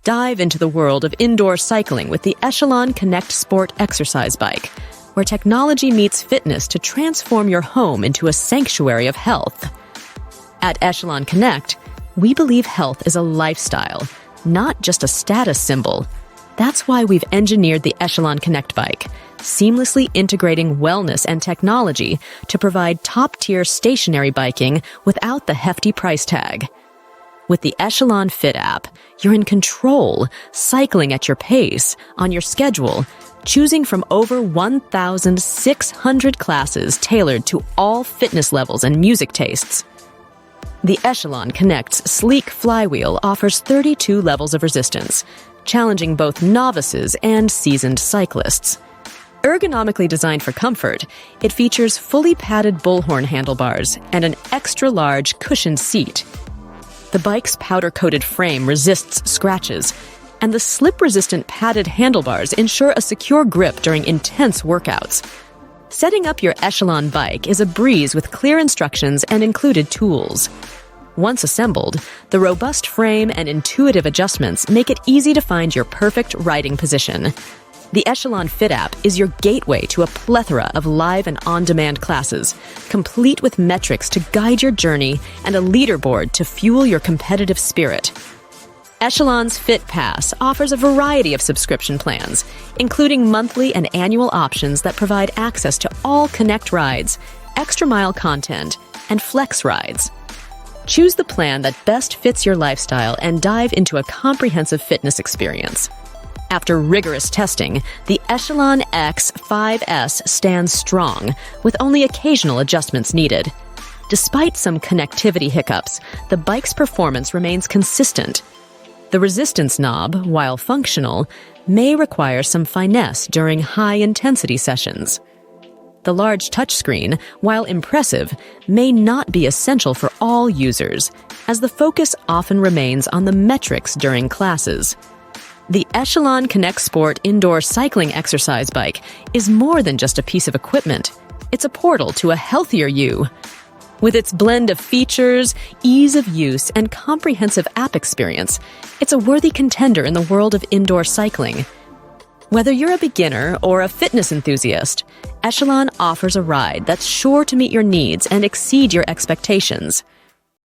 Dive into the world of indoor cycling with the Echelon Connect Sport exercise bike, where technology meets fitness to transform your home into a sanctuary of health. At Echelon Connect, we believe health is a lifestyle, not just a status symbol. That's why we've engineered the Echelon Connect bike, seamlessly integrating wellness and technology to provide top-tier stationary biking without the hefty price tag. With the Echelon Fit App, you're in control, cycling at your pace, on your schedule, choosing from over 1,600 classes tailored to all fitness levels and music tastes. The Echelon Connect's sleek flywheel offers 32 levels of resistance, challenging both novices and seasoned cyclists. Ergonomically designed for comfort, it features fully padded bullhorn handlebars and an extra-large cushioned seat. The bike's powder-coated frame resists scratches, and the slip-resistant padded handlebars ensure a secure grip during intense workouts. Setting up your Echelon bike is a breeze with clear instructions and included tools. Once assembled, the robust frame and intuitive adjustments make it easy to find your perfect riding position. The Echelon Fit App is your gateway to a plethora of live and on-demand classes, complete with metrics to guide your journey and a leaderboard to fuel your competitive spirit. Echelon's Fit Pass offers a variety of subscription plans, including monthly and annual options that provide access to all Connect rides, extra mile content, and flex rides. Choose the plan that best fits your lifestyle and dive into a comprehensive fitness experience. After rigorous testing, the Echelon X 5S stands strong, with only occasional adjustments needed. Despite some connectivity hiccups, the bike's performance remains consistent. The resistance knob, while functional, may require some finesse during high-intensity sessions. The large touchscreen, while impressive, may not be essential for all users, as the focus often remains on the metrics during classes. The Echelon Connect Sport indoor cycling exercise bike is more than just a piece of equipment. It's a portal to a healthier you. With its blend of features, ease of use, and comprehensive app experience, it's a worthy contender in the world of indoor cycling. Whether you're a beginner or a fitness enthusiast, Echelon offers a ride that's sure to meet your needs and exceed your expectations.